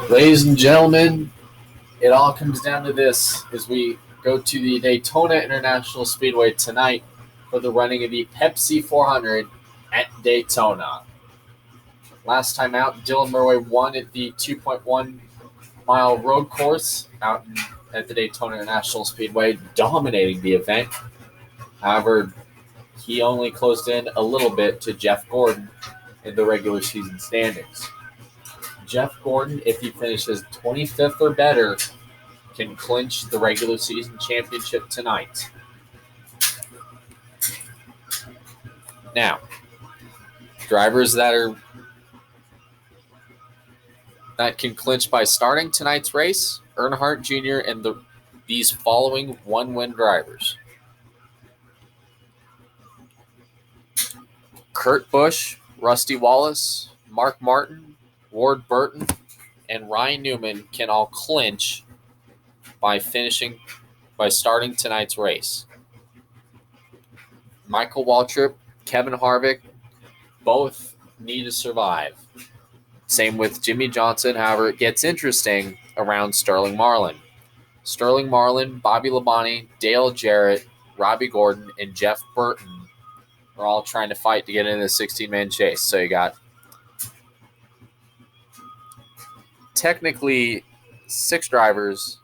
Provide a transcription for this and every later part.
Ladies and gentlemen, it all comes down to this as we go to the Daytona International Speedway tonight for the running of the Pepsi 400 at Daytona. Last time out, Dylan Murray won at the 2.1 mile road course out at the Daytona International Speedway, dominating the event. However, he only closed in a little bit to Jeff Gordon in the regular season standings. Jeff Gordon, if he finishes 25th or better, can clinch the regular season championship tonight. Now, drivers that can clinch by starting tonight's race: Earnhardt Jr. and these following one-win drivers: Kurt Busch, Rusty Wallace, Mark Martin, Ward Burton, and Ryan Newman can all clinch by starting tonight's race. Michael Waltrip, Kevin Harvick, both need to survive. Same with Jimmy Johnson. However, it gets interesting around Sterling Marlin. Sterling Marlin, Bobby Labonte, Dale Jarrett, Robbie Gordon, and Jeff Burton are all trying to fight to get into the 16-man chase. So you got technically 6 drivers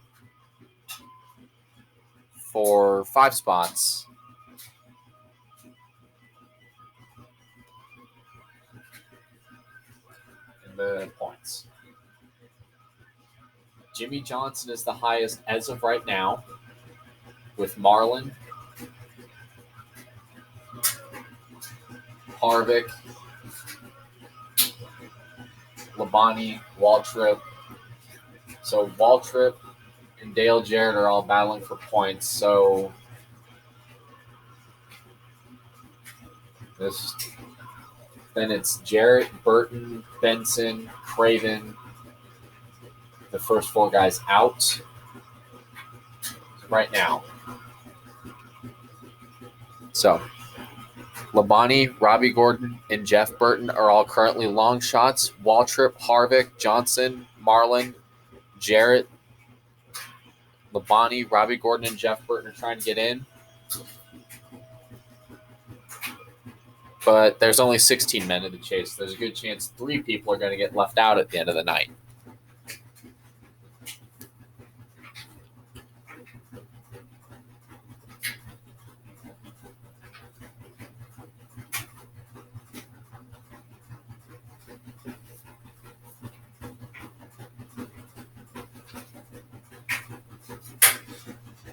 for 5 spots. In the points. Jimmy Johnson is the highest as of right now, with Marlin, Harvick, Labonte, Waltrip. So Waltrip and Dale Jarrett are all battling for points. So then it's Jarrett, Burton, Benson, Craven, the first 4 guys out right now. So Labonte, Robbie Gordon, and Jeff Burton are all currently long shots. Waltrip, Harvick, Johnson, Marlin, Jarrett, Labonte, Robbie Gordon, and Jeff Burton are trying to get in. But there's only 16 men in the chase. There's a good chance 3 people are going to get left out at the end of the night.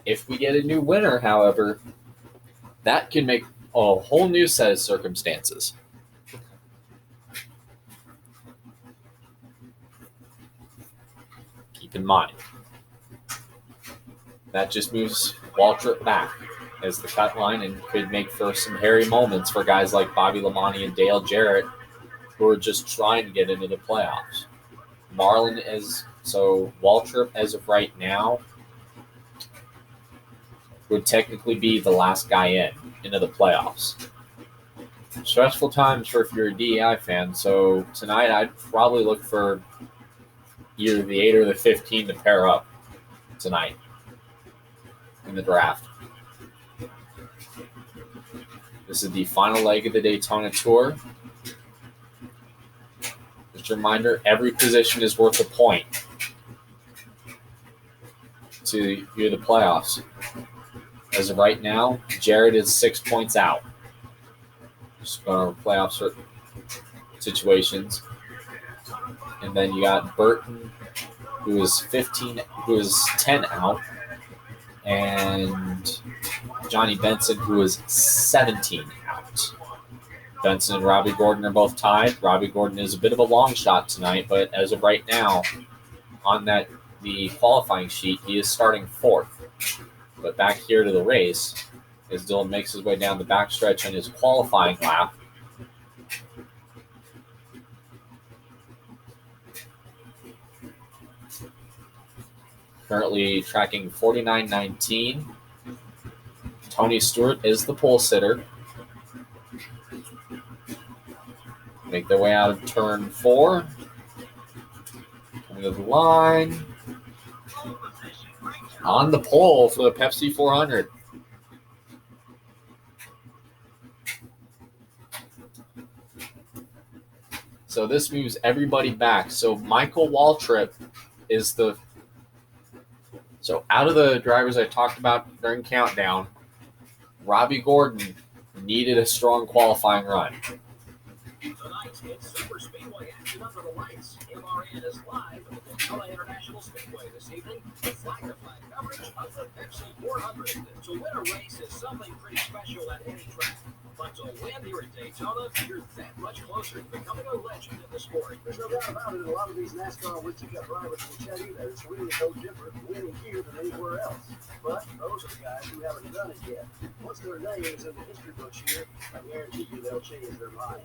If we get a new winner, however, that can make a whole new set of circumstances. Keep in mind, that just moves Waltrip back as the cut line and could make for some hairy moments for guys like Bobby Labonte and Dale Jarrett, who are just trying to get into the playoffs. Waltrip, as of right now, would technically be the last guy into the playoffs. Stressful times if you're a DEI fan. So tonight I'd probably look for either the 8 or the 15 to pair up tonight in the draft. This is the final leg of the Daytona Tour. Just a reminder, every position is worth a point to view the playoffs. As of right now, Jarrett is 6 points out. Just going over playoff situations. And then you got Burton, who is 10 out, and Johnny Benson, who is 17 out. Benson and Robbie Gordon are both tied. Robbie Gordon is a bit of a long shot tonight, but as of right now, on the qualifying sheet, he is starting 4th. But back here to the race, as Dylan makes his way down the backstretch on his qualifying lap. Currently tracking 49.19. Tony Stewart is the pole sitter. Make their way out of turn 4. Into the line. On the pole for the Pepsi 400. So this moves everybody back. So Michael Waltrip is so out of the drivers I talked about during countdown, Robbie Gordon needed a strong qualifying run. Tonight, it's Super Speedway action under the lights. MRN is live at the Daytona International Speedway this evening with flag-to-flag coverage of the Pepsi 400. To win a race is something pretty special at any track. But to win here at Daytona, you're that much closer to becoming a legend in the sport. There's no doubt about it. A lot of these NASCAR Winter Cup drivers will tell you that it's really no different winning here than anywhere else. But those are the guys who haven't done it yet. Once their name is in the history books here, I guarantee you they'll change their mind.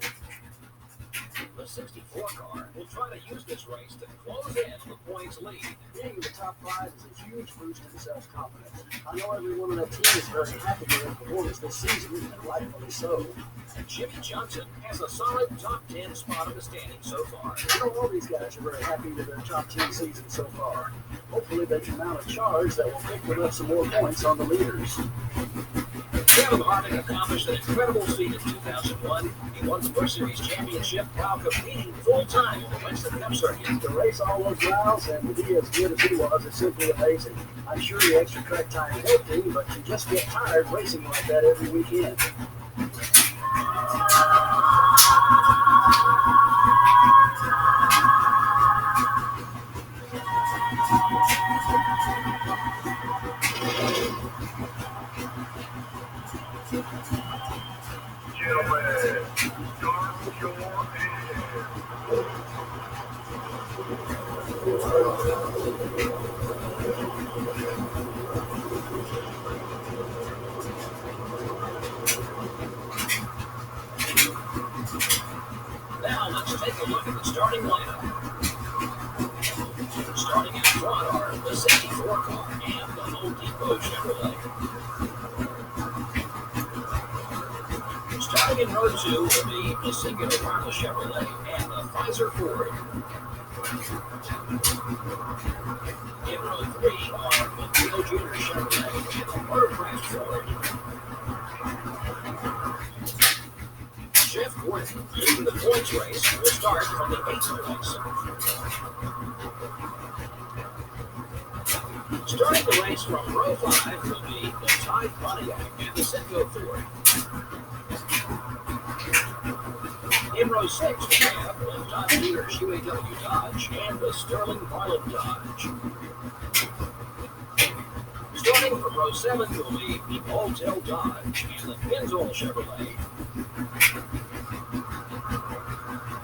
The 64 car will try to use this race to close in the points lead. Being in the top 5 is a huge boost in self-confidence. I know everyone on that team is very happy with their performance this season, and rightfully so. Jimmy Johnson has a solid top 10 spot in the standings so far. I know all these guys are very happy with their top 10 season so far. Hopefully they can mount a charge that will pick them up some more points on the leaders. Kevin Harvick accomplished an incredible feat in 2001. He won the World Series championship while competing full-time on the Winston Cup circuit. To race all those miles and to be as good as he was is simply amazing. I'm sure the extra track time helped him, but you just get tired racing like that every weekend. Gentlemen, start your engine. Now let's take a look at the starting lineup. Starting out front are the 64 car and the Home Depot Chevrolet. Starting in row 2 will be the Singular Wireless Chevrolet and the Pfizer Ford. In row 3 are the Theo Jr. Chevrolet and the Motorcraft Ford. Jeff Gordon, leading the points race, will start from the 8th place. Starting the race from row 5 will be the Tide Pontiac and the Citgo Ford. In row 6, we have the Dodge Dealers UAW Dodge and the Sterling Barlow Dodge. Starting from row 7 will be the Alltel Dodge and the Pennzoil Chevrolet.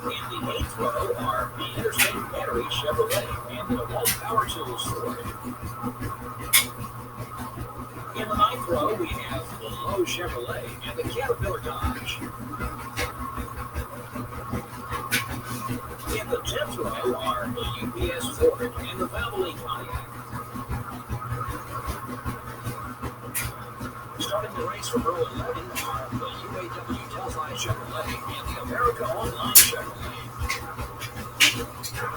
In the 8th row are the Interstate Battery Chevrolet and the DeWalt Power Tools Ford. In the 9th row, we have the Lowe Chevrolet and the Caterpillar Dodge. In the 10th row are the UPS Ford and the Valvoline Pontiac. Starting the race from row 11 are the UAW Delphi Chevrolet and the America Online Chevrolet.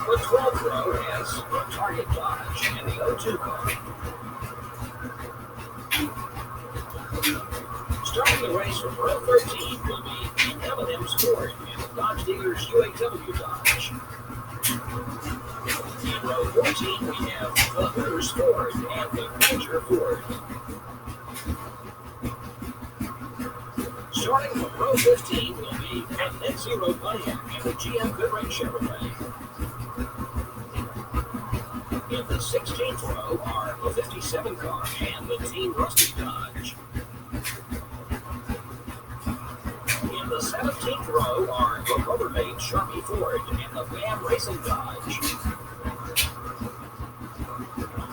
The 12th row has the Target Dodge and the O2 car. Starting the race from row 13 will be the M&M's Ford and the Dodge Dealers UAW Dodge. In row 14 we have the Hooters Ford and the Ranger Ford. Starting from row 15 will be the Net Zero Pontiac and the GM Goodrich Chevrolet. In the 16th row are the 57 car and the Team Rusty Dodge. In the 17th row are the Rubbermaid Sharpie Ford and the Bam Racing Dodge.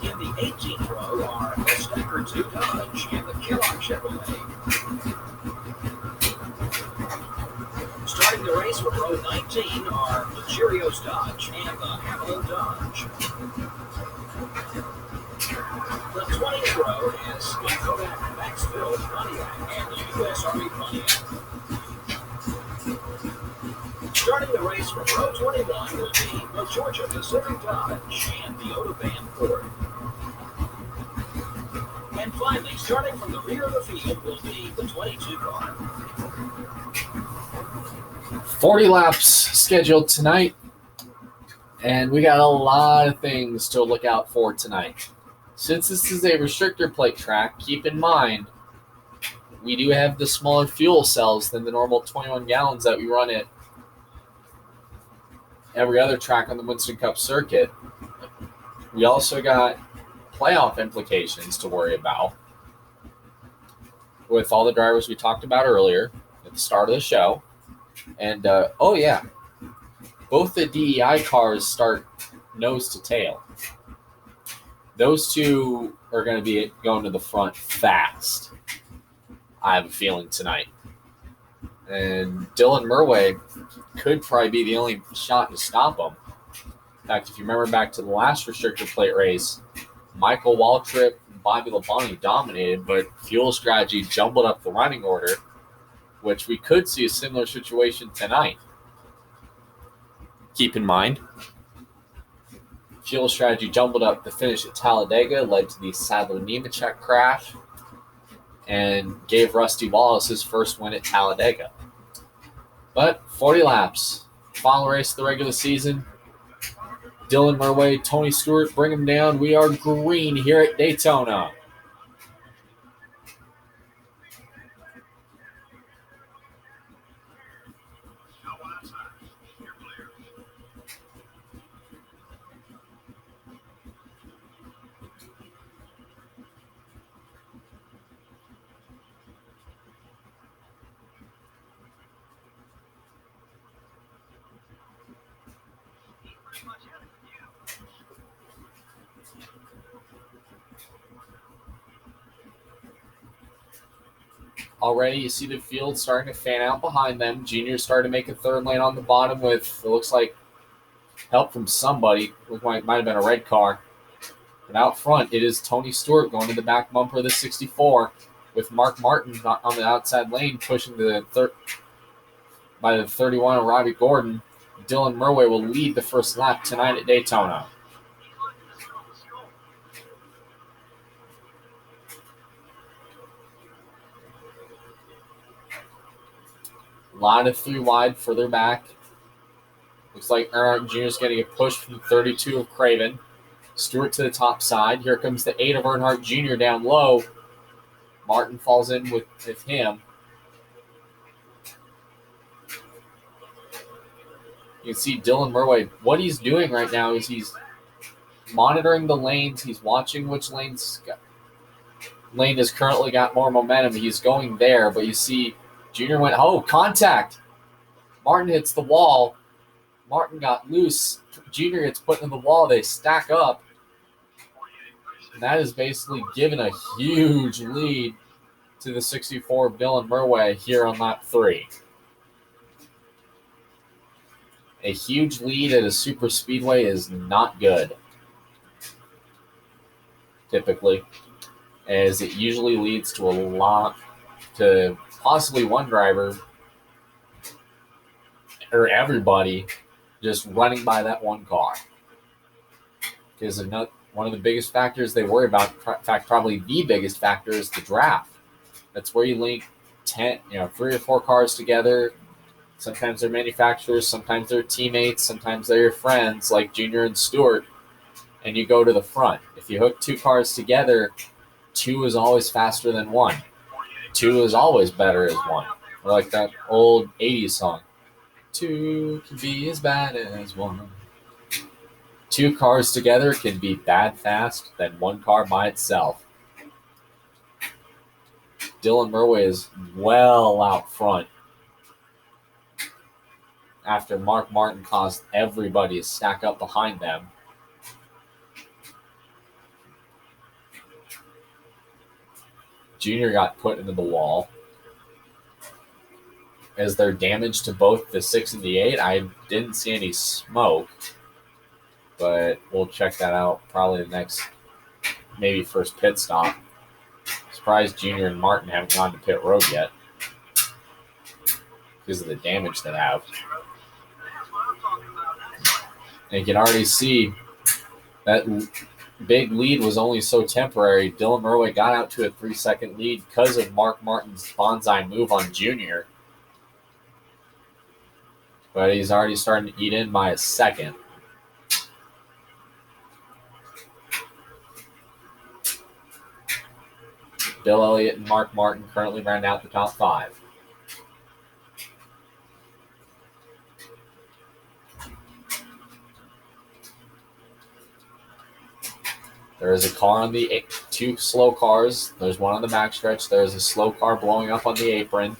In the 18th row are the Stacker 2 Dodge and the Kellogg Chevrolet. Starting the race from row 19 are the Cheerios Dodge and the Hamilton Dodge. The 20th row has the Kodak Maxfield Pontiac and the U.S. Army Pontiac. Starting the race from Row 21 will be the Georgia Pacific Dodge and the Autobahn Ford. And finally, starting from the rear of the field will be the 22 car. 40 laps scheduled tonight, and we got a lot of things to look out for tonight. Since this is a restrictor plate track, keep in mind we do have the smaller fuel cells than the normal 21 gallons that we run at every other track on the Winston Cup circuit. We also got playoff implications to worry about with all the drivers we talked about earlier at the start of the show. And, both the DEI cars start nose to tail. Those two are going to be going to the front fast, I have a feeling, tonight. And Dylan Murway could probably be the only shot to stop him. In fact, if you remember back to the last restrictor plate race, Michael Waltrip and Bobby Labonte dominated, but Fuel Strategy jumbled up the running order, which we could see a similar situation tonight. Keep in mind, Fuel Strategy jumbled up the finish at Talladega, led to the Sadler-Nemechek crash, and gave Rusty Wallace his first win at Talladega. But 40 laps, final race of the regular season. Dylan Murway, Tony Stewart, bring him down. We are green here at Daytona. Already, you see the field starting to fan out behind them. Junior's starting to make a third lane on the bottom with, it looks like, help from somebody. It might have been a red car. But out front, it is Tony Stewart going to the back bumper of the 64 with Mark Martin on the outside lane pushing by the 31 of Robbie Gordon. Dylan Murway will lead the first lap tonight at Daytona. Line of 3 wide further back. Looks like Earnhardt Jr. is getting a push from the 32 of Craven. Stewart to the top side. Here comes the 8 of Earnhardt Jr. down low. Martin falls in with him. You can see Dylan Murway. What he's doing right now is he's monitoring the lanes. He's watching which lane has currently got more momentum. He's going there, but you see Junior went, contact. Martin hits the wall. Martin got loose. Junior gets put in the wall. They stack up. And that is basically given a huge lead to the 64 of Dylan Murway here on lap 3. A huge lead at a super speedway is not good, typically, as it usually leads to possibly one driver or everybody just running by that one car. Because one of the biggest factors they worry about, in fact, probably the biggest factor, is the draft. That's where you link 3 or 4 cars together. Sometimes they're manufacturers, sometimes they're teammates, sometimes they're your friends like Junior and Stewart, and you go to the front. If you hook 2 cars together, 2 is always faster than 1. 2 is always better as 1. Or like that old 80s song. 2 can be as bad as 1. 2 cars together can be bad fast than 1 car by itself. Dylan Murway is well out front after Mark Martin caused everybody to stack up behind them. Junior got put into the wall. Is there damage to both the 6 and the 8? I didn't see any smoke, but we'll check that out probably the next, maybe first pit stop. Surprised Junior and Martin haven't gone to pit road yet because of the damage they have. And you can already see that big lead was only so temporary. Dylan Murway got out to a 3-second lead because of Mark Martin's bonsai move on Junior. But he's already starting to eat in by a second. Bill Elliott and Mark Martin currently round out the top 5. There is a car on the 2 slow cars. There's one on the backstretch. There's a slow car blowing up on the apron.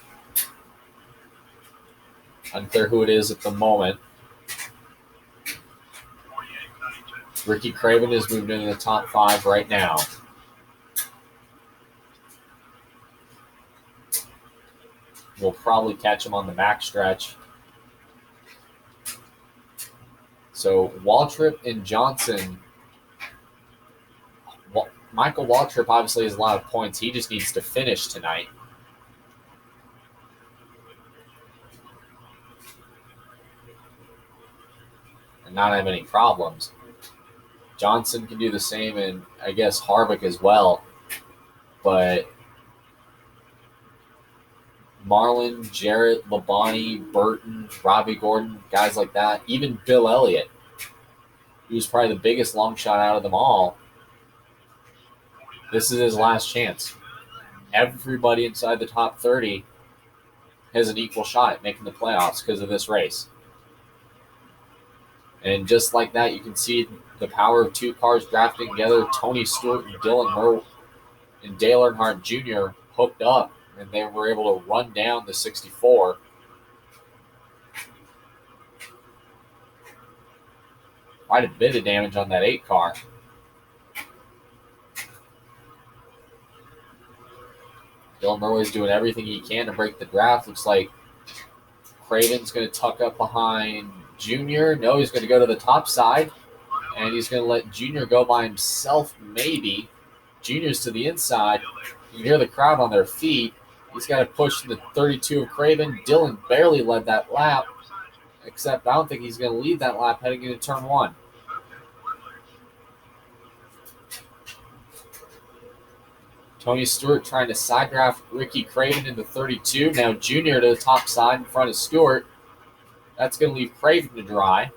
Unclear who it is at the moment. Ricky Craven is moving into the top 5 right now. We'll probably catch him on the backstretch. So Waltrip and Johnson. Michael Waltrip obviously has a lot of points. He just needs to finish tonight. And not have any problems. Johnson can do the same, and I guess Harvick as well. But Marlin, Jarrett, Labonte, Burton, Robbie Gordon, guys like that, even Bill Elliott, who's probably the biggest long shot out of them all, this is his last chance. Everybody inside the top 30 has an equal shot at making the playoffs because of this race. And just like that, you can see the power of 2 cars drafting together. Tony Stewart and Dylan Murray and Dale Earnhardt Jr. hooked up, and they were able to run down the 64. Quite a bit of damage on that 8 car. Dylan Murray's doing everything he can to break the draft. Looks like Craven's going to tuck up behind Junior. No, he's going to go to the top side, and he's going to let Junior go by himself, maybe. Junior's to the inside. You can hear the crowd on their feet. He's got to push the 32 of Craven. Dylan barely led that lap, except I don't think he's going to lead that lap heading into turn 1. Tony Stewart trying to side draft Ricky Craven into 32. Now Junior to the top side in front of Stewart. That's going to leave Craven to dry.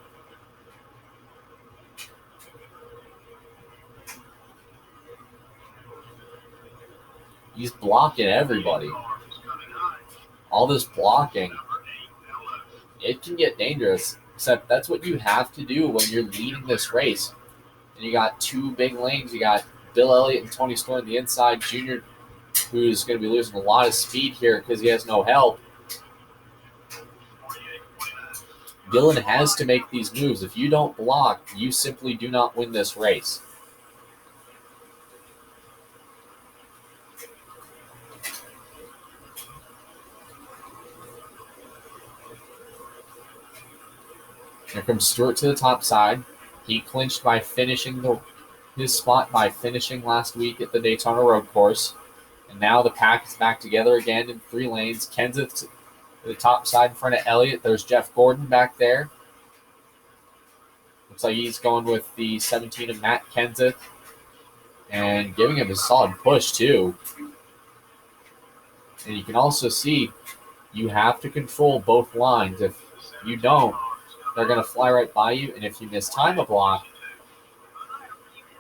He's blocking everybody. All this blocking, it can get dangerous, except that's what you have to do when you're leading this race. And you got 2 big lanes. You got Bill Elliott and Tony Stewart on the inside. Junior, who's going to be losing a lot of speed here because he has no help. Dylan has to make these moves. If you don't block, you simply do not win this race. Here comes Stewart to the top side. He clinched by finishing his spot by finishing last week at the Daytona Road Course. And now the pack is back together again in 3 lanes. Kenseth to the top side in front of Elliott. There's Jeff Gordon back there. Looks like he's going with the 17 of Matt Kenseth and giving him a solid push too. And you can also see you have to control both lines. If you don't, they're going to fly right by you. And if you miss time a block,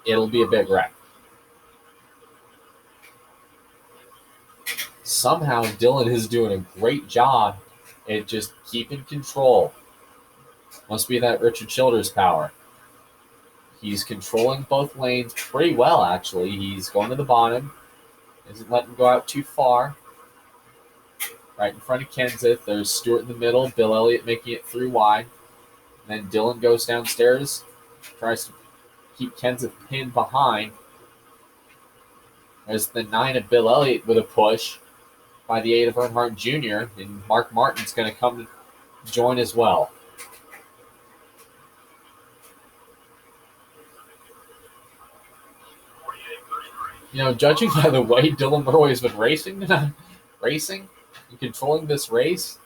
it'll be a big wreck. Somehow Dylan is doing a great job at just keeping control. Must be that Richard Childers power. He's controlling both lanes pretty well, actually. He's going to the bottom. Isn't letting him go out too far. Right in front of Kenseth. There's Stewart in the middle. Bill Elliott making it through wide. And then Dylan goes downstairs. Tries to keep Kenseth pinned behind. There's the 9 of Bill Elliott with a push by the 8 of Earnhardt Jr. And Mark Martin's going to come to join as well. You know, judging by the way Dylan Murray has been racing and controlling this race,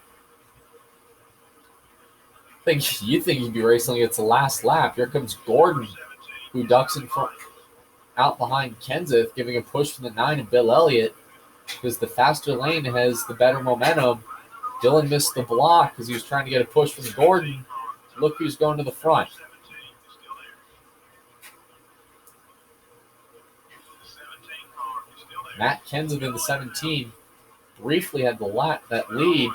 You think he'd be racing against the last lap. Here comes Gordon, who ducks in front, out behind Kenseth, giving a push from the 9 and Bill Elliott, because the faster lane has the better momentum. Dylan missed the block because he was trying to get a push from Gordon. Look who's going to the front. Matt Kenseth in the 17 briefly had that lead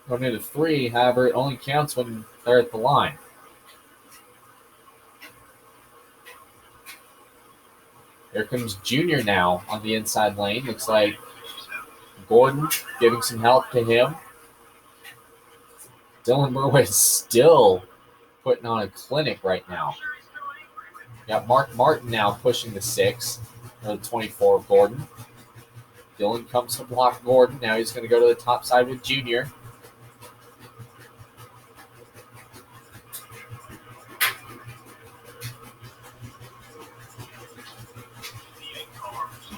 going into 3. However, it only counts when they're at the line. Here comes Junior now on the inside lane. Looks like Gordon giving some help to him. Dylan Murway is still putting on a clinic right now. Got Mark Martin now pushing the 6, or the 24 of Gordon. Dylan comes to block Gordon. Now he's going to go to the top side with Junior.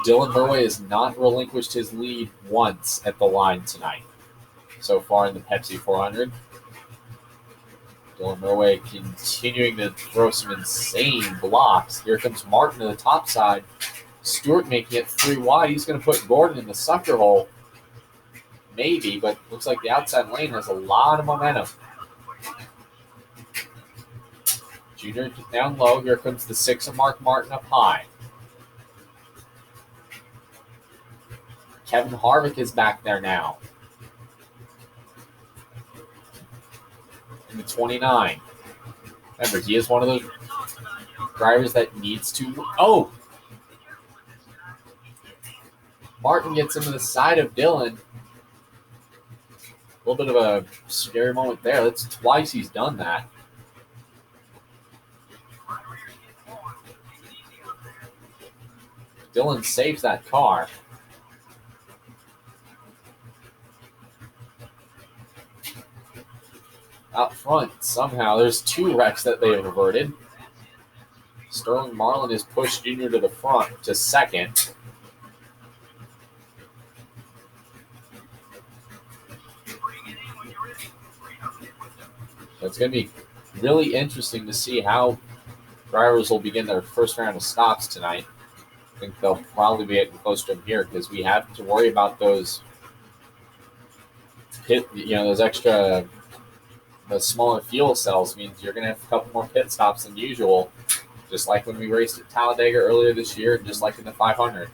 Dylan Murway has not relinquished his lead once at the line tonight so far in the Pepsi 400. Dylan Murway continuing to throw some insane blocks. Here comes Martin to the top side. Stewart making it 3 wide. He's going to put Gordon in the sucker hole. Maybe, but looks like the outside lane has a lot of momentum. Junior down low. Here comes the 6 of Mark Martin up high. Kevin Harvick is back there now. In the 29. Remember, he is one of those drivers that needs to... Oh! Martin gets him to the side of Dylan. A little bit of a scary moment there. That's twice he's done that. Dylan saves that car. Out front, somehow, there's 2 wrecks that they have averted. Sterling Marlin has pushed Junior to the front to 2nd. It's going to be really interesting to see how drivers will begin their first round of stops tonight. I think they'll probably be getting close to them here because we have to worry about those those extra... The smaller fuel cells means you're going to have a couple more pit stops than usual, just like when we raced at Talladega earlier this year, and just like in the 500.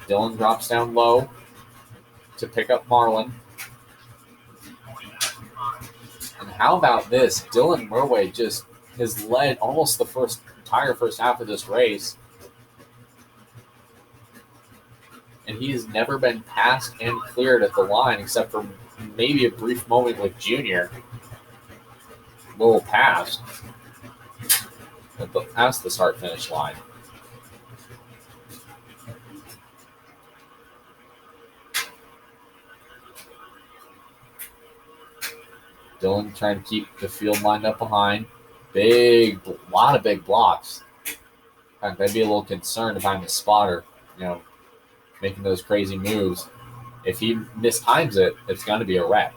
Dylan drops down low to pick up Marlin. And how about this? Dylan Murway just has led almost the entire first half of this race. And he has never been passed and cleared at the line except for maybe a brief moment with Junior. A little past the start-finish line. Dylan trying to keep the field lined up behind. Lot of big blocks. In fact, I'd be a little concerned if I'm the spotter, making those crazy moves. If he mistimes it, it's going to be a wreck.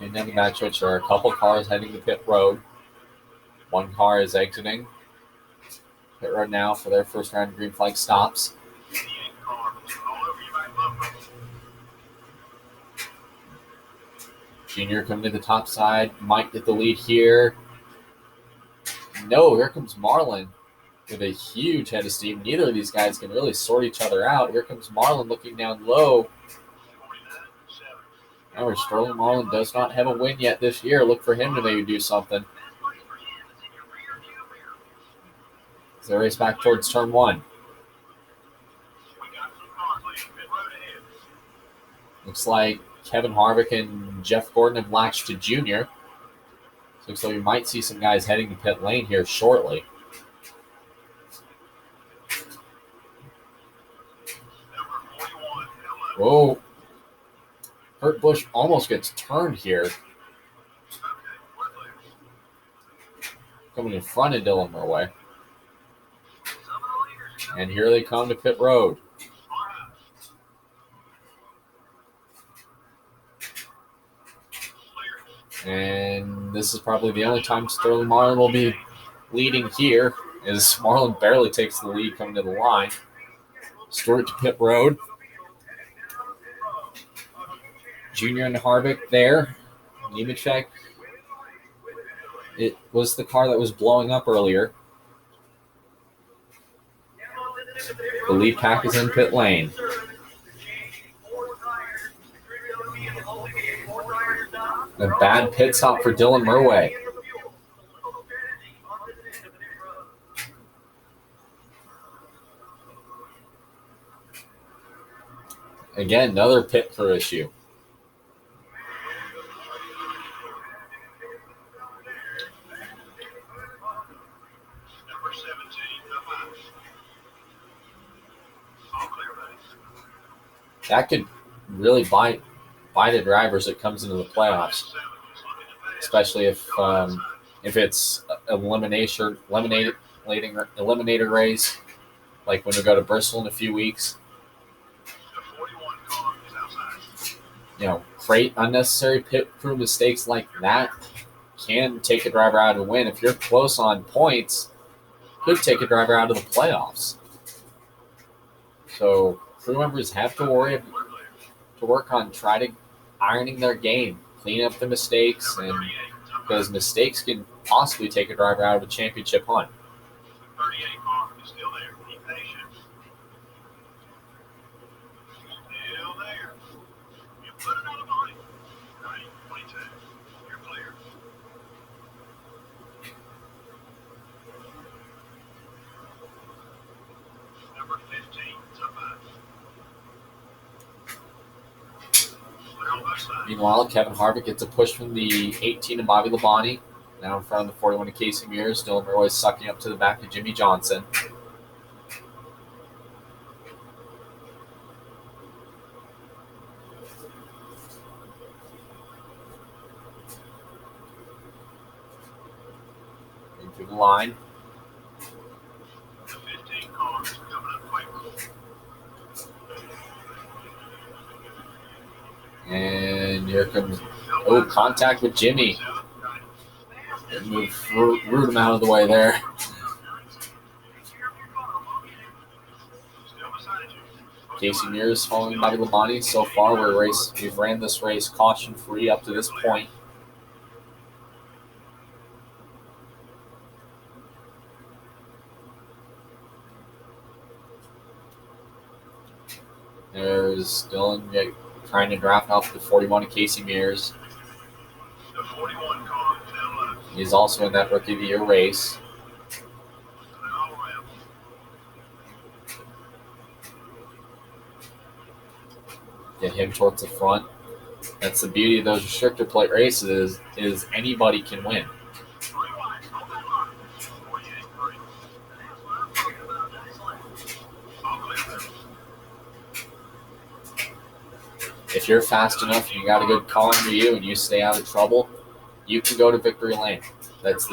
And then the match switch, there are a couple cars heading to pit road. One car is exiting pit road now for their first round of green flag stops. Junior coming to the top side. Might get the lead here. No, here comes Marlin with a huge head of steam. Neither of these guys can really sort each other out. Here comes Marlin looking down low. However, Sterling Marlin does not have a win yet this year. Look for him to maybe do something. As they race back towards turn 1. Looks like Kevin Harvick and Jeff Gordon have latched to Junior. Looks like we might see some guys heading to pit lane here shortly. Whoa. Kurt Busch almost gets turned here. Coming in front of Dylan Murway. And here they come to pit road. And this is probably the only time Sterling Marlin will be leading here, as Marlin barely takes the lead coming to the line. Stewart to pit road. Junior and Harvick there. Nemechek. It was the car that was blowing up earlier. The lead pack is in pit lane. A bad pit stop for Dylan Murway. Again, another pit crew issue. That could really bite the drivers that comes into the playoffs, especially if it's an eliminator race, like when we go to Bristol in a few weeks. Create unnecessary pit crew mistakes like that can take a driver out of the win. If you're close on points, could take a driver out of the playoffs. So crew members have to work on ironing their game, clean up the mistakes, and because mistakes can possibly take a driver out of a championship hunt. 38 car is still there. Be patient. Still there. You put it on the body. 90-22. You're clear. Number 15, top 5. Meanwhile, Kevin Harvick gets a push from the 18 of Bobby Labonte. Now in front of the 41 of Casey Mears. Dylan Murway sucking up to the back of Jimmy Johnson. Into the line. The 15 cars coming up quick. And here comes contact with Jimmy. Root him out of the way there. Casey Mears following Bobby Labonte. So far, we've ran this race caution-free up to this point. There's Dylan trying to draft off the 41 of Casey Mears. The 41 car is down left. He's also in that Rookie of the Year race. All around. Get him towards the front. That's the beauty of those restrictor plate races is anybody can win. 3 wide. Hold that line. 48-3. That's what I'm talking about. Nice left. All clear there. If you're fast enough and you got a good car under you and you stay out of trouble, you can go to victory lane. That's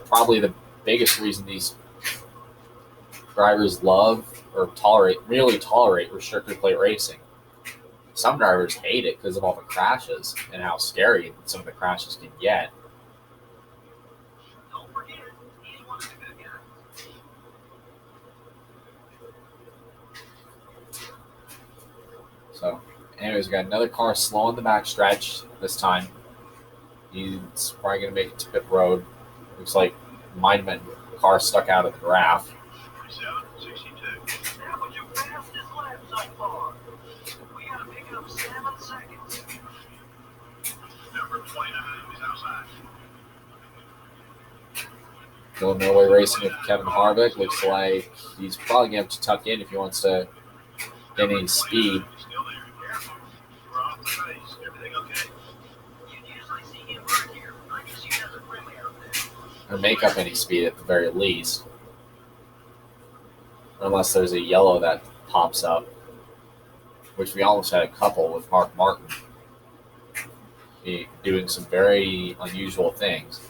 probably the biggest reason these drivers love or really tolerate restrictor plate racing. Some drivers hate it because of all the crashes and how scary some of the crashes can get. Don't forget, anyone's a good guy. So, anyways, we got another car slow on the backstretch this time. He's probably going to make it to pit road. Looks like might have been a car stuck out of the graph. 47-62. That was your fastest lap so far. We got to pick up 7 seconds. Number 29 is outside. Dylan Murway racing with Kevin Harvick. Looks like he's probably going to have to tuck in if he wants to get any speed. Still there. Careful. We're off the base. Everything or make up any speed at the very least. Unless there's a yellow that pops up, which we almost had a couple with Mark Martin doing some very unusual things,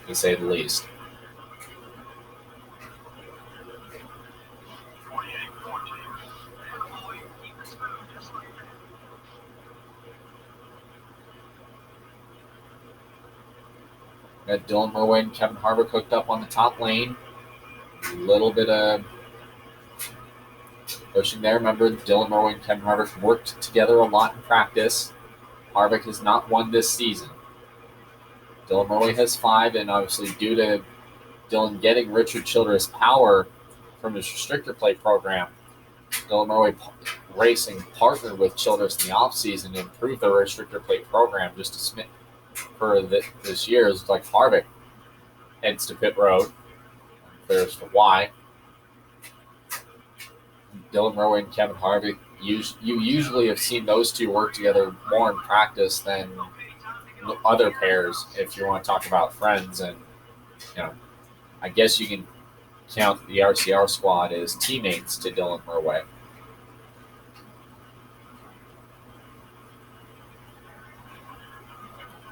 to say the least. 48-14. Attaboy, keep it smooth just like that. Got Dylan Murway and Kevin Harvick hooked up on the top lane. A little bit of pushing there. Remember, Dylan Murway and Kevin Harvick worked together a lot in practice. Harvick has not won this season. Dylan Murway has 5, and obviously due to Dylan getting Richard Childress power from his restrictor plate program, Dylan Murway Racing partnered with Childress in the offseason to improve their restrictor plate program just a smidge for this year. It's like Harvick heads to pit road. Clear as to why. Dylan Murway and Kevin Harvick, you usually have seen those two work together more in practice than other pairs if you want to talk about friends. And, I guess you can count the RCR squad as teammates to Dylan Murway.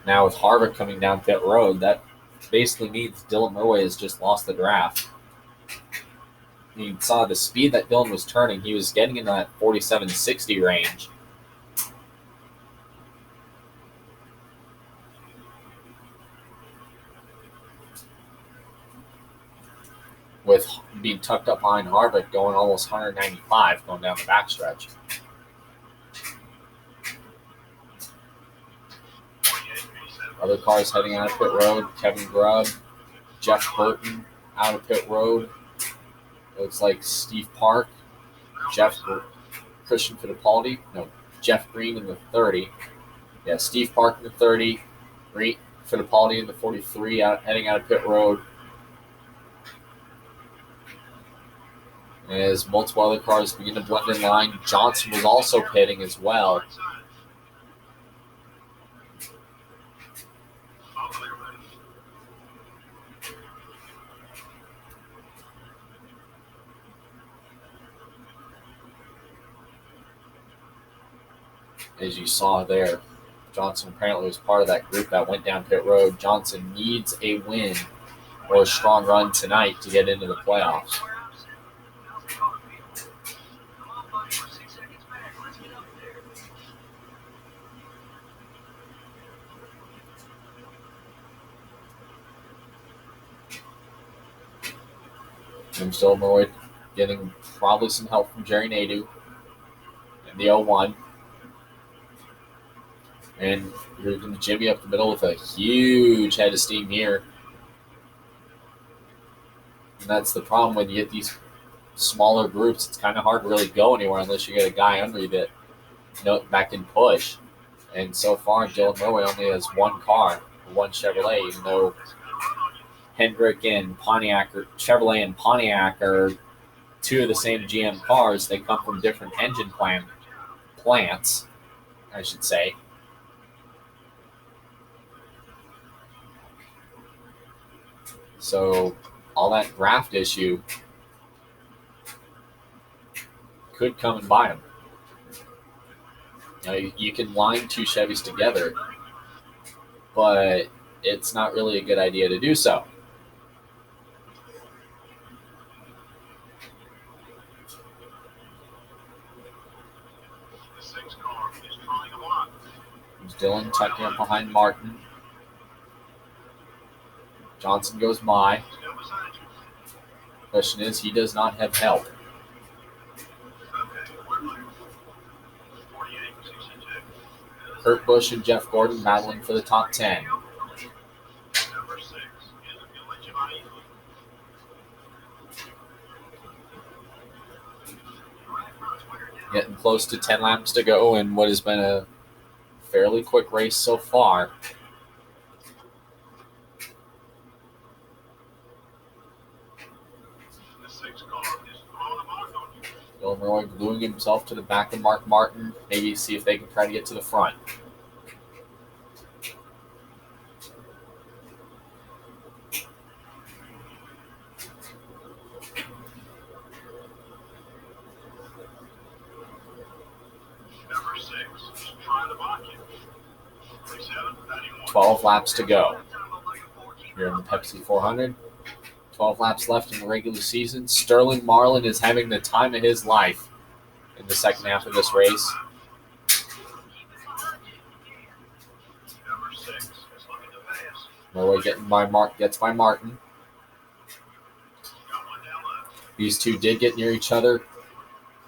Now with Harvick coming down pit road, that basically means Dylan Murway has just lost the draft. You saw the speed that Dylan was turning. He was getting in that 47-60 range. With being tucked up behind Harvick, going almost 195 going down the backstretch. Other cars heading out of pit road. Kevin Grubb, Jeff Burton out of pit road. Looks like Steve Park, Christian Fittipaldi. No, Jeff Green in the 30. Yeah, Steve Park in the 30. Fittipaldi in the 43 heading out of pit road. As multiple other cars begin to blend in line, Johnson was also pitting as well. As you saw there, Johnson apparently was part of that group that went down pit road. Johnson needs a win or a strong run tonight to get into the playoffs. I'm still Murray getting probably some help from Jerry Nadeau in the 01. And you're going to Jimmy up the middle with a huge head of steam here. And that's the problem when you get these smaller groups. It's kind of hard to really go anywhere unless you get a guy under you that back can push. And so far, Dylan Murway only has one car, one Chevrolet, even though Hendrick and Pontiac, or Chevrolet and Pontiac, are two of the same GM cars. They come from different engine plants, I should say. So all that draft issue could come and bite them. You can line two Chevys together, but it's not really a good idea to do so. Dylan tucking up behind Martin. Johnson goes by. Question is, he does not have help. Kurt Busch and Jeff Gordon battling for the top 10. Getting close to 10 laps to go in what has been a fairly quick race so far. Dylan Murway gluing himself to the back of Mark Martin. Maybe see if they can try to get to the front. 12 laps to go here in the Pepsi 400. 12 laps left in the regular season. Sterling Marlin is having the time of his life in the second half of this race. Norway gets by Martin. These two did get near each other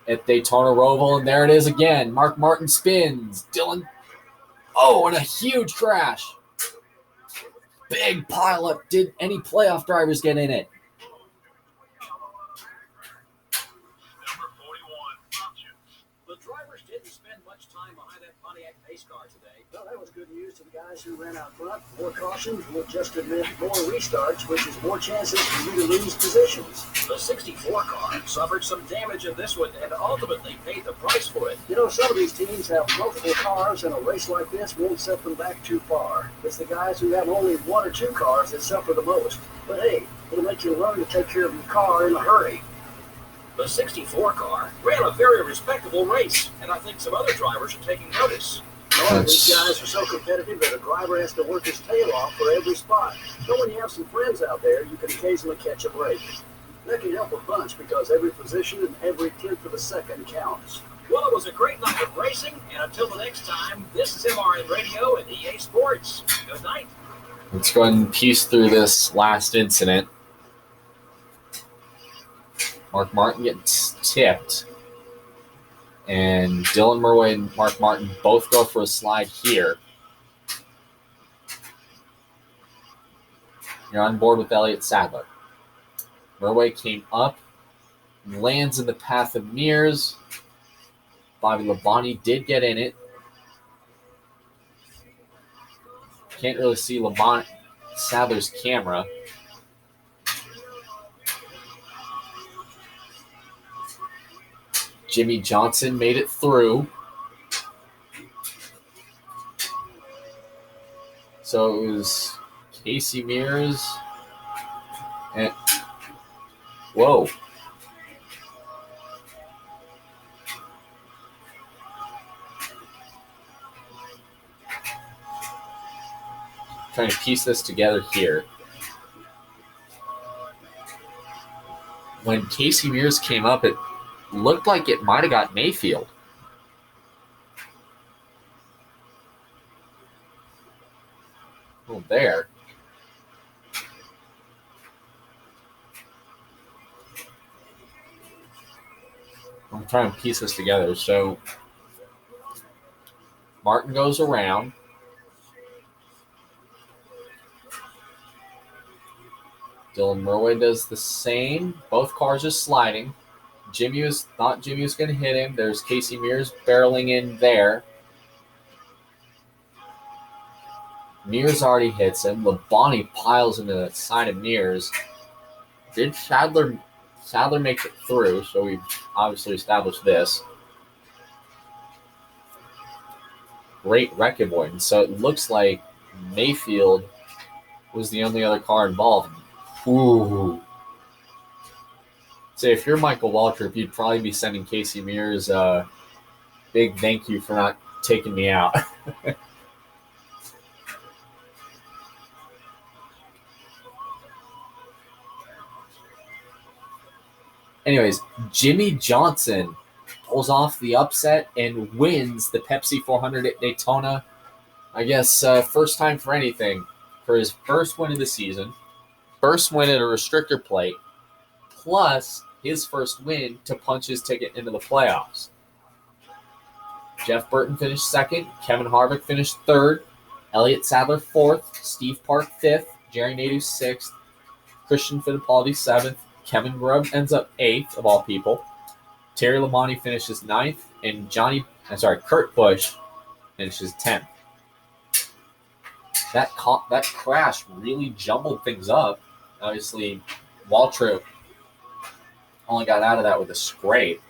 at Daytona Roval, and there it is again. Mark Martin spins. Dylan. Oh, and a huge crash. Big pileup. Did any playoff drivers get in it? The drivers didn't spend much time behind that Pontiac pace car today. Well, that was good news to the guys who ran out front. More cautions will just admit more restarts, which is more chances for you to lose positions. The 64 car suffered some damage in this one and ultimately paid the price for it. You know, some of these teams have multiple cars, and a race like this won't set them back too far. It's the guys who have only one or two cars that suffer the most. But hey, it'll make you learn to take care of your car in a hurry. The 64 car ran a very respectable race, and I think some other drivers are taking notice. These guys are so competitive that a driver has to work his tail off for every spot. But when you have some friends out there, you can occasionally catch a break. That can help a bunch because every position and every tenth of a second counts. Well, it was a great night of racing, and until the next time, this is MRN Radio and EA Sports. Good night. Let's go ahead and piece through this last incident. Mark Martin gets tipped. And Dylan Murway and Mark Martin both go for a slide here. You're on board with Elliott Sadler. Murway came up, lands in the path of Mears. Bobby Labonte did get in it. Can't really see Sadler's camera. Jimmy Johnson made it through. So it was Casey Mears and whoa. Trying to piece this together here. When Casey Mears came up, it looked like it might have got Mayfield. Well, there. I'm trying to piece this together. So, Martin goes around. Dylan Murway does the same. Both cars are sliding. Jimmy was going to hit him. There's Casey Mears barreling in there. Mears already hits him. Labonte piles into the side of Mears. Did Sadler make it through? So we've obviously established this. Great wreck avoidance. So it looks like Mayfield was the only other car involved. Ooh. So if you're Michael Waltrip, you'd probably be sending Casey Mears a big thank you for not taking me out. Anyways, Jimmy Johnson pulls off the upset and wins the Pepsi 400 at Daytona. I guess first time for anything. For his first win of the season, first win at a restrictor plate, plus his first win to punch his ticket into the playoffs. Jeff Burton finished second. Kevin Harvick finished third. Elliott Sadler fourth. Steve Park fifth. Jerry Nadeau sixth. Christian Fittipaldi seventh. Kevin Grubb ends up eighth, of all people. Terry Labonte finishes ninth. And Kurt Busch finishes 10th. That crash really jumbled things up. Obviously, Waltrip only got out of that with a scrape.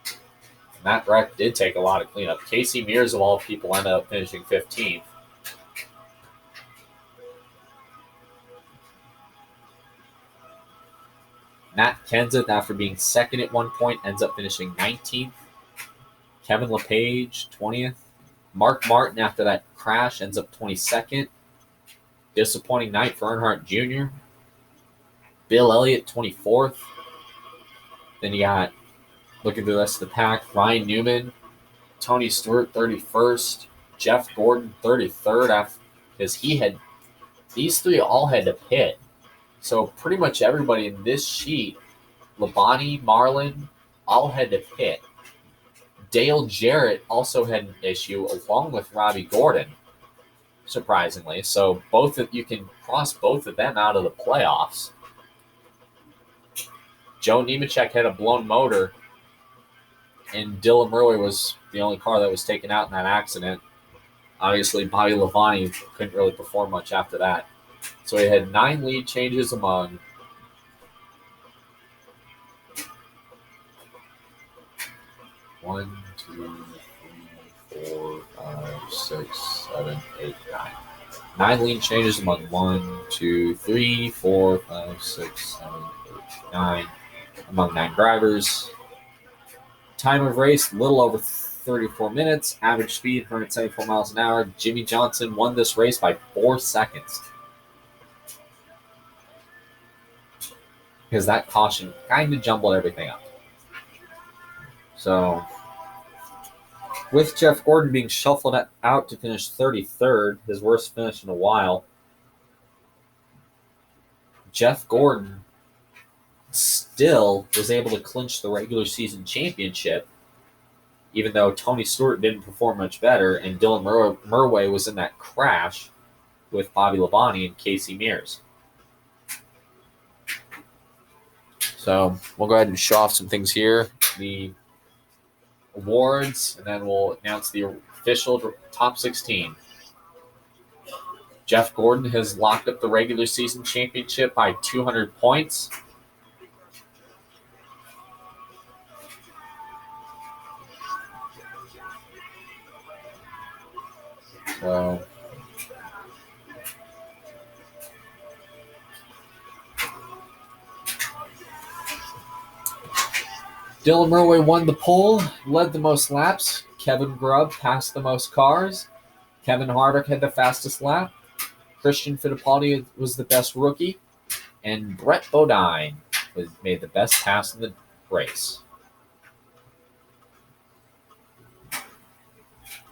And that wreck did take a lot of cleanup. Casey Mears, of all people, ended up finishing 15th. Matt Kenseth, after being second at one point, ends up finishing 19th. Kevin LePage, 20th. Mark Martin, after that crash, ends up 22nd. Disappointing night for Earnhardt Jr. Bill Elliott, 24th. Then you got, looking at the rest of the pack, Ryan Newman, Tony Stewart, 31st. Jeff Gordon, 33rd, because these three all had to pit. So pretty much everybody in this sheet, Labonte, Marlin, all had to pit. Dale Jarrett also had an issue along with Robbie Gordon, surprisingly. So you can cross both of them out of the playoffs. Joe Nemechek had a blown motor, and Dylan Murray was the only car that was taken out in that accident. Obviously, Bobby Labonte couldn't really perform much after that. So he had 9 lead changes among 1, 2, 3, 4, 5, 6, 7, 8, 9. 9 lead changes among 1, 2, 3, 4, 5, 6, 7, 8, 9. Among 9 drivers. Time of race, a little over 34 minutes. Average speed, 174 miles an hour. Jimmy Johnson won this race by 4 seconds. Because that caution kind of jumbled everything up. So, with Jeff Gordon being shuffled out to finish 33rd, his worst finish in a while, Jeff Gordon still was able to clinch the regular season championship, even though Tony Stewart didn't perform much better, and Dylan Murray was in that crash with Bobby Labonte and Casey Mears. So we'll go ahead and show off some things here. The awards, and then we'll announce the official top 16. Jeff Gordon has locked up the regular season championship by 200 points. So Dylan Murray won the pole, led the most laps. Kevin Grubb passed the most cars. Kevin Harvick had the fastest lap. Christian Fittipaldi was the best rookie. And Brett Bodine made the best pass in the race.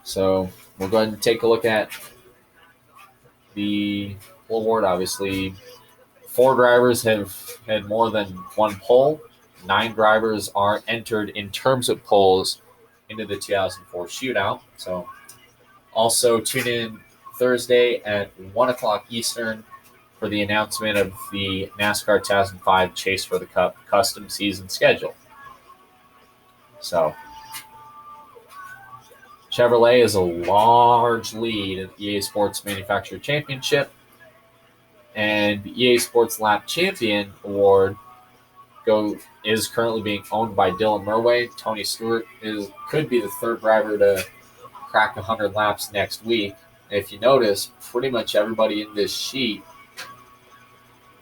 So we'll go ahead and take a look at the award. Obviously, 4 drivers have had more than 1 pole. 9 drivers are entered in terms of poles into the 2004 shootout. So also tune in Thursday at 1 o'clock Eastern for the announcement of the NASCAR 2005 Chase for the Cup custom season schedule. So Chevrolet is a large lead in the EA Sports Manufacturer Championship, and the EA Sports Lap Champion Award is currently being owned by Dylan Murray. Tony Stewart could be the 3rd driver to crack 100 laps next week. And if you notice, pretty much everybody in this sheet,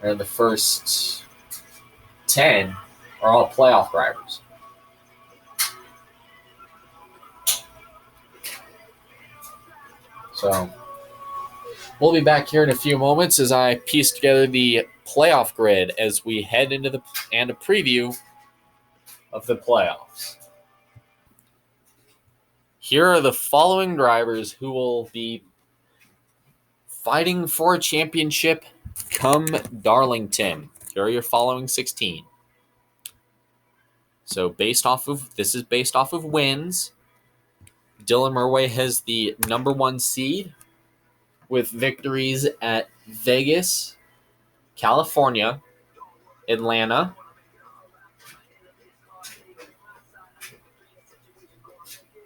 or in the first 10, are all playoff drivers. So we'll be back here in a few moments as I piece together the playoff grid as we head into a preview of the playoffs. Here are the following drivers who will be fighting for a championship come Darlington. Here are your following 16. So this is based off of wins. Dylan Murray has the number 1 seed with victories at Vegas, California, Atlanta,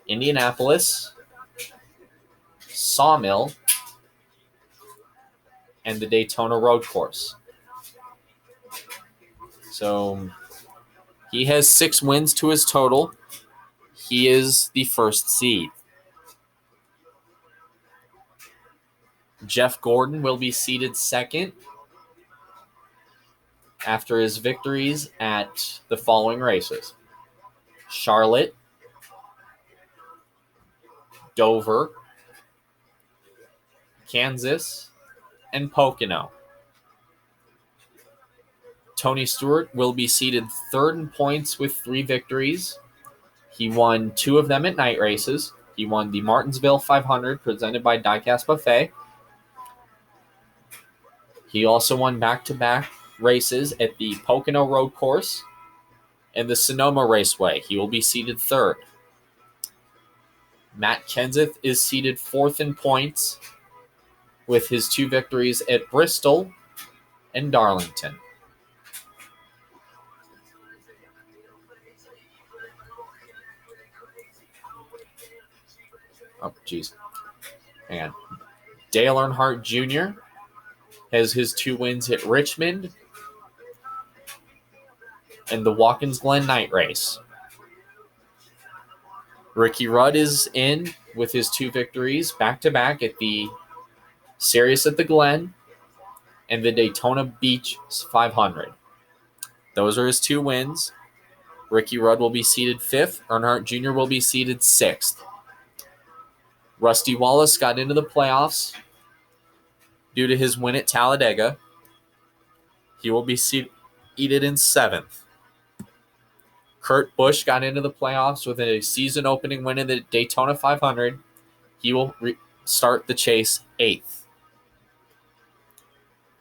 Indianapolis, Sawmill, and the Daytona Road Course. So he has 6 wins to his total. He is the 1st seed. Jeff Gordon will be seeded 2nd after his victories at the following races: Charlotte, Dover, Kansas, and Pocono. Tony Stewart will be seated third in points with 3 victories. He won 2 of them at night races. He won the Martinsville 500 presented by Diecast Buffet. He also won back-to-back races at the Pocono Road Course and the Sonoma Raceway. He will be seated third. Matt Kenseth is seated fourth in points with his 2 victories at Bristol and Darlington. Oh, jeez. Hang on. Dale Earnhardt Jr. has his 2 wins at Richmond and the Watkins Glen night race. Ricky Rudd is in with his 2 victories back-to-back at the Sirius at the Glen and the Daytona Beach 500. Those are his 2 wins. Ricky Rudd will be seated 5th. Earnhardt Jr. will be seated 6th. Rusty Wallace got into the playoffs due to his win at Talladega. He will be seated in 7th. Kurt Busch got into the playoffs with a season-opening win in the Daytona 500. He will start the chase 8th.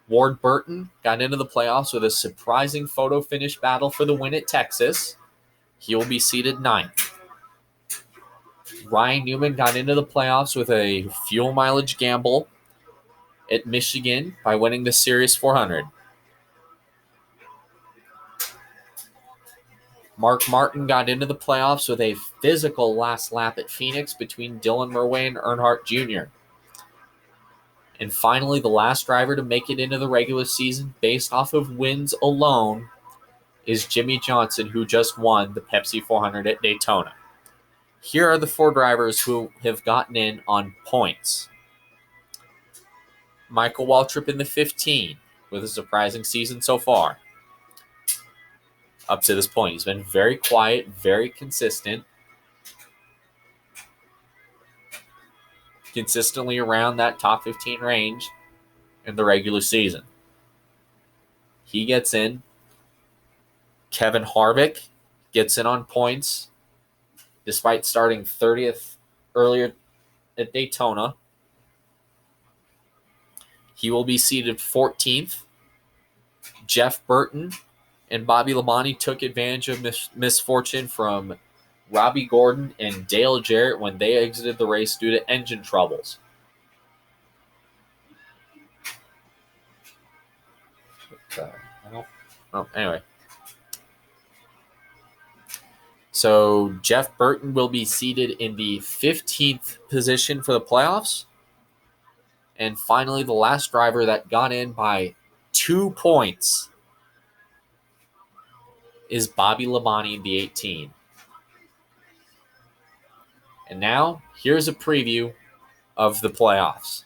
Ward Burton got into the playoffs with a surprising photo finish battle for the win at Texas. He will be seated 9th. Ryan Newman got into the playoffs with a fuel mileage gamble at Michigan by winning the Sirius 400. Mark Martin got into the playoffs with a physical last lap at Phoenix between Dylan Murway and Earnhardt Jr. And finally, the last driver to make it into the regular season based off of wins alone is Jimmy Johnson, who just won the Pepsi 400 at Daytona. Here are the 4 drivers who have gotten in on points. Michael Waltrip in the 15 with a surprising season so far. Up to this point, he's been very quiet, very consistent. Consistently around that top 15 range in the regular season. He gets in. Kevin Harvick gets in on points despite starting 30th earlier at Daytona. He will be seated 14th. Jeff Burton and Bobby Labonte took advantage of misfortune from Robbie Gordon and Dale Jarrett when they exited the race due to engine troubles. Anyway. So Jeff Burton will be seated in the 15th position for the playoffs. And finally, the last driver that got in by 2 points is Bobby Labonte in the 18. And now, here's a preview of the playoffs.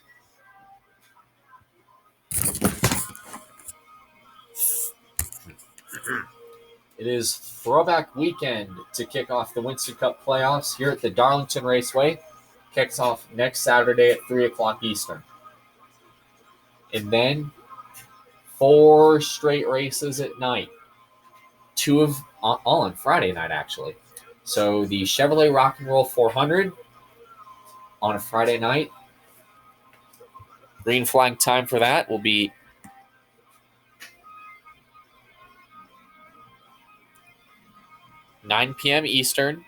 It is throwback weekend to kick off the Winston Cup playoffs here at the Darlington Raceway. Kicks off next Saturday at 3 o'clock Eastern. And then 4 straight races at night. 2 of all on Friday night, actually. So the Chevrolet Rock and Roll 400 on a Friday night. Green flag time for that will be 9 p.m. Eastern.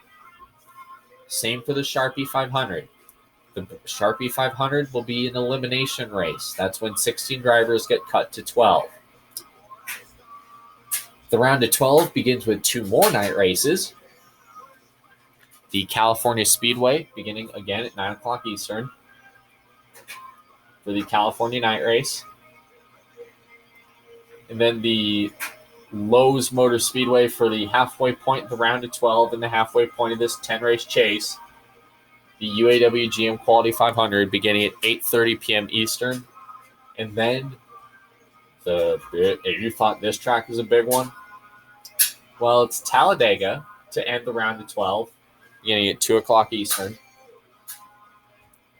Same for the Sharpie 500. The Sharpie 500 will be an elimination race. That's when 16 drivers get cut to 12. The round of 12 begins with 2 more night races. The California Speedway, beginning again at 9 o'clock Eastern for the California night race. And then the Lowe's Motor Speedway for the halfway point, the round of 12, and the halfway point of this 10-race chase. The UAW GM Quality 500 beginning at 8:30 p.m. Eastern. And then you thought this track was a big one? Well, it's Talladega to end the round of 12, beginning at 2 o'clock Eastern.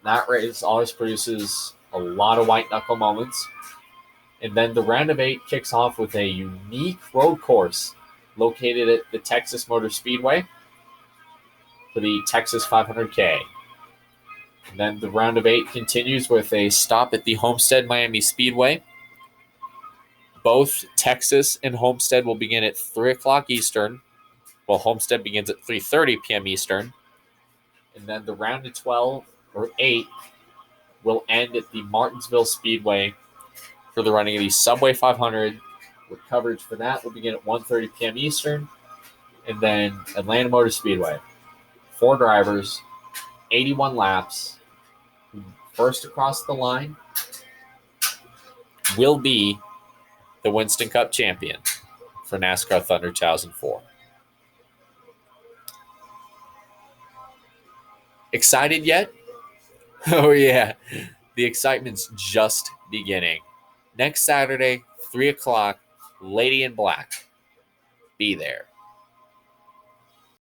That race always produces A lot of white knuckle moments. And then the round of 8 kicks off with a unique road course located at the Texas Motor Speedway for the Texas 500K. And then the round of 8 continues with a stop at the Homestead Miami Speedway. Both Texas and Homestead will begin at 3 o'clock Eastern, while Homestead begins at 3:30 p.m. Eastern. And then the round of 12, or 8, will end at the Martinsville Speedway for the running of the Subway 500, with coverage for that will begin at 1:30 p.m. Eastern. And then Atlanta Motor Speedway. 4 drivers, 81 laps. First across the line will be the Winston Cup champion for NASCAR Thunder 2004. Excited yet? Oh, yeah. The excitement's just beginning. Next Saturday, 3 o'clock, Lady in Black. Be there.